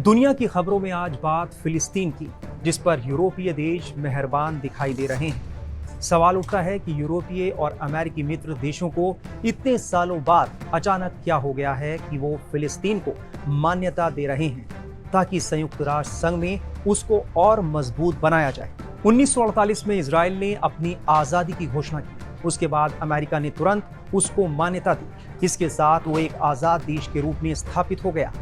दुनिया की खबरों में आज बात फिलिस्तीन की, जिस पर यूरोपीय देश मेहरबान दिखाई दे रहे हैं। सवाल उठता है कि यूरोपीय और अमेरिकी मित्र देशों को इतने सालों बाद अचानक क्या हो गया है कि वो फिलिस्तीन को मान्यता दे रहे हैं ताकि संयुक्त राष्ट्र संघ में उसको और मजबूत बनाया जाए। 1948 में इजराइल ने अपनी आजादी की घोषणा की। उसके बाद अमेरिका ने तुरंत उसको मान्यता दी। इसके साथ वो एक आजाद देश के रूप में स्थापित हो गया।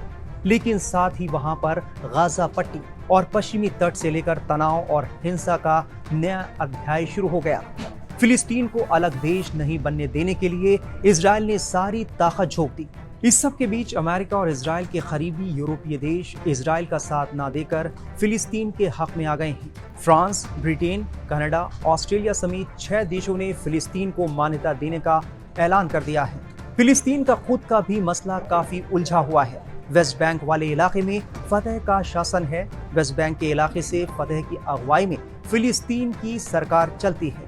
लेकिन साथ ही वहां पर गाजा पट्टी और पश्चिमी तट से लेकर तनाव और हिंसा का नया अध्याय शुरू हो गया। फिलिस्तीन को अलग देश नहीं बनने देने के लिए इजराइल ने सारी ताकत झोंक दी। इस सब के बीच अमेरिका और इजराइल के करीबी यूरोपीय देश इजराइल का साथ ना देकर फिलिस्तीन के हक में आ गए हैं। फ्रांस, ब्रिटेन, कनाडा, ऑस्ट्रेलिया समेत 6 देशों ने फिलिस्तीन को मान्यता देने का ऐलान कर दिया है। फिलिस्तीन का खुद का भी मसला काफी उलझा हुआ है। वेस्ट बैंक वाले इलाके में फतह का शासन है। वेस्ट बैंक के इलाके से फतह की अगुवाई में फिलिस्तीन की सरकार चलती है।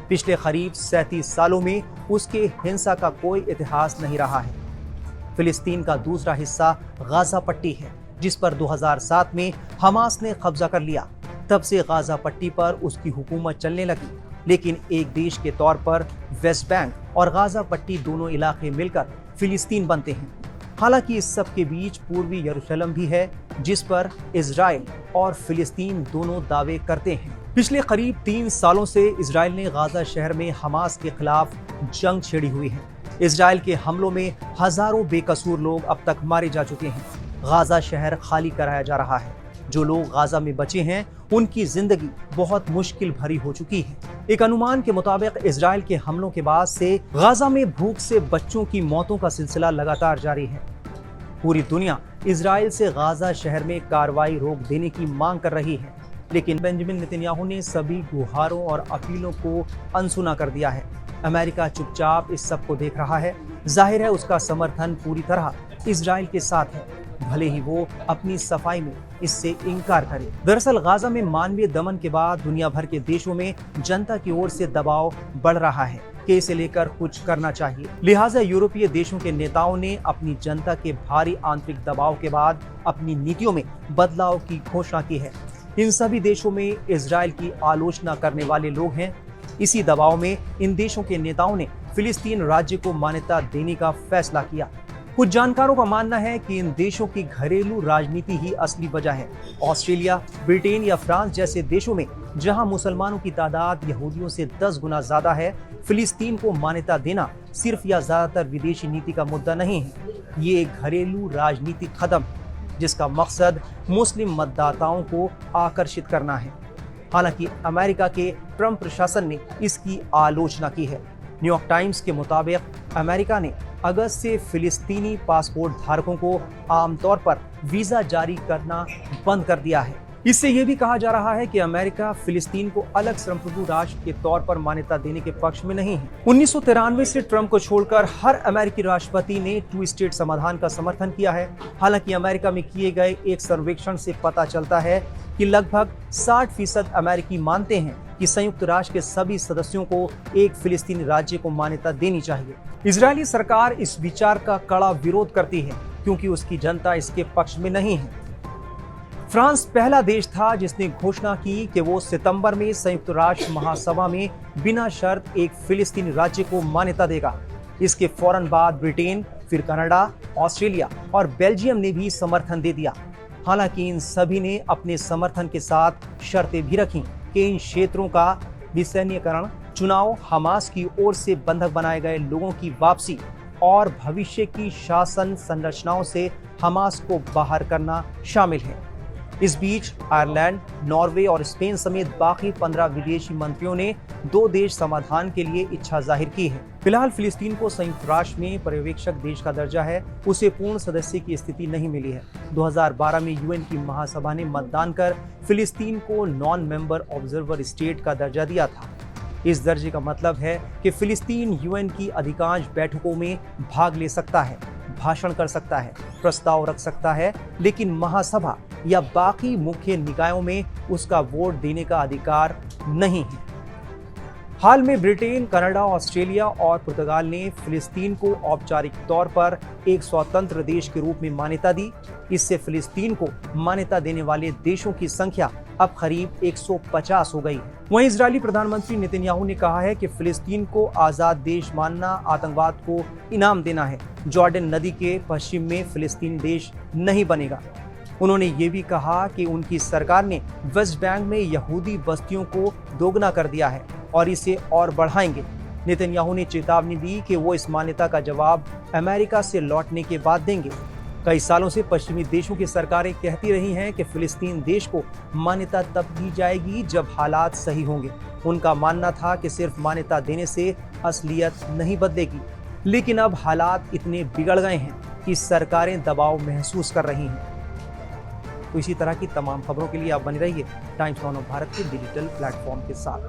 पिछले करीब 37 सालों में उसके हिंसा का कोई इतिहास नहीं रहा है। फिलिस्तीन का दूसरा हिस्सा गाजा पट्टी है, जिस पर 2007 में हमास ने कब्जा कर लिया। तब से गाजा पट्टी पर उसकी हुकूमत चलने लगी। लेकिन एक देश के तौर पर वेस्ट बैंक और गाजा पट्टी दोनों इलाके मिलकर फिलिस्तीन बनते हैं। हालांकि इस सब के बीच पूर्वी यरूशलेम भी है, जिस पर इजराइल और फिलिस्तीन दोनों दावे करते हैं। पिछले करीब 3 सालों से इजराइल ने गाजा शहर में हमास के खिलाफ जंग छेड़ी हुई है। इजराइल के हमलों में हजारों बेकसूर लोग अब तक मारे जा चुके हैं। गाजा शहर खाली कराया जा रहा है। जो लोग गाजा में बचे हैं, उनकी जिंदगी बहुत मुश्किल भरी हो चुकी है। एक अनुमान के मुताबिक इजराइल के हमलों के बाद से गाजा में भूख से बच्चों की मौतों का सिलसिला लगातार जारी है। पूरी दुनिया इजराइल से गाजा शहर में कार्रवाई रोक देने की मांग कर रही है, लेकिन बेंजामिन नेतन्याहू ने सभी गुहारों और अपीलों को अनसुना कर दिया है। अमेरिका चुपचाप इस सब को देख रहा है। जाहिर है उसका समर्थन पूरी तरह इजराइल के साथ है, भले ही वो अपनी सफाई में इससे इनकार करे। दरअसल गाजा में मानवीय दमन के बाद दुनिया भर के देशों में जनता की ओर से दबाव बढ़ रहा है कि इसे लेकर कुछ करना चाहिए। लिहाजा यूरोपीय देशों के नेताओं ने अपनी जनता के भारी आंतरिक दबाव के बाद अपनी नीतियों में बदलाव की घोषणा की है। इन सभी देशों में इजराइल की आलोचना करने वाले लोग हैं। इसी दबाव में इन देशों के नेताओं ने फिलिस्तीन राज्य को मान्यता देने का फैसला किया। कुछ जानकारों का मानना है कि इन देशों की घरेलू राजनीति ही असली वजह है। ऑस्ट्रेलिया, ब्रिटेन या फ्रांस जैसे देशों में जहां मुसलमानों की तादाद यहूदियों से 10 गुना ज्यादा है, फिलिस्तीन को मान्यता देना सिर्फ या ज्यादातर विदेशी नीति का मुद्दा नहीं है। ये एक घरेलू राजनीतिक कदम है जिसका मकसद मुस्लिम मतदाताओं को आकर्षित करना है। हालांकि अमेरिका के ट्रंप प्रशासन ने इसकी आलोचना की है। न्यूयॉर्क टाइम्स के मुताबिक अमेरिका ने अगस्त से फिलिस्तीनी पासपोर्ट धारकों को आमतौर पर वीजा जारी करना बंद कर दिया है। इससे यह भी कहा जा रहा है कि अमेरिका फिलिस्तीन को अलग संप्रभु राष्ट्र के तौर पर मान्यता देने के पक्ष में नहीं है। 1993 से ट्रंप को छोड़कर हर अमेरिकी राष्ट्रपति ने 2 स्टेट समाधान का समर्थन किया है। हालांकि अमेरिका में किए गए एक सर्वेक्षण से पता चलता है कि लगभग 60% अमेरिकी मानते हैं कि संयुक्त राष्ट्र के सभी सदस्यों को एक फिलिस्तीनी राज्य को मान्यता देनी चाहिए। इजरायली सरकार इस विचार का कड़ा विरोध करती है क्योंकि उसकी जनता इसके पक्ष में नहीं है। फ्रांस पहला देश था जिसने घोषणा की कि वो सितंबर में संयुक्त राष्ट्र महासभा में बिना शर्त एक फिलिस्तीनी राज्य को मान्यता देगा। इसके फौरन बाद ब्रिटेन, फिर कनाडा, ऑस्ट्रेलिया और बेल्जियम ने भी समर्थन दे दिया। हालांकि इन सभी ने अपने समर्थन के साथ शर्तें भी रखी कि इन क्षेत्रों का विसैन्यकरण, चुनाव, हमास की ओर से बंधक बनाए गए लोगों की वापसी और भविष्य की शासन संरचनाओं से हमास को बाहर करना शामिल है। इस बीच आयरलैंड, नॉर्वे और स्पेन समेत बाकी 15 विदेशी मंत्रियों ने 2 देश समाधान के लिए इच्छा जाहिर की है। फिलहाल फिलिस्तीन को संयुक्त राष्ट्र में पर्यवेक्षक देश का दर्जा है। उसे पूर्ण सदस्य की स्थिति नहीं मिली है। 2012 में यूएन की महासभा ने मतदान कर फिलिस्तीन को नॉन मेंबर ऑब्जर्वर स्टेट का दर्जा दिया था। इस दर्जे का मतलब है कि फिलिस्तीन यूएन की अधिकांश बैठकों में भाग ले सकता है, भाषण कर सकता है, प्रस्ताव रख सकता है, लेकिन महासभा या बाकी मुख्य निकायों में उसका वोट देने का अधिकार नहीं है। हाल में ब्रिटेन, कनाडा, ऑस्ट्रेलिया और पुर्तगाल ने फिलिस्तीन को औपचारिक तौर पर एक स्वतंत्र देश के रूप में मान्यता दी। इससे फिलिस्तीन को मान्यता देने वाले देशों की संख्या अब करीब 150 हो गई। वहीं इजरायली प्रधानमंत्री नेतन्याहू ने कहा है कि फिलिस्तीन को आजाद देश मानना आतंकवाद को इनाम देना है। जॉर्डन नदी के पश्चिम में फिलिस्तीन देश नहीं बनेगा। उन्होंने ये भी कहा कि उनकी सरकार ने वेस्ट बैंक में यहूदी बस्तियों को दोगुना कर दिया है और इसे और बढ़ाएंगे। नेतन्याहू ने चेतावनी दी कि वो इस मान्यता का जवाब अमेरिका से लौटने के बाद देंगे। कई सालों से पश्चिमी देशों की सरकारें कहती रही हैं कि फिलिस्तीन देश को मान्यता तब दी जाएगी जब हालात सही होंगे। उनका मानना था कि सिर्फ मान्यता देने से असलियत नहीं बदलेगी, लेकिन अब हालात इतने बिगड़ गए हैं कि सरकारें दबाव महसूस कर रही हैं। तो इसी तरह की तमाम खबरों के लिए आप बने रहिए टाइम्स नाउ भारत के डिजिटल प्लेटफॉर्म के साथ।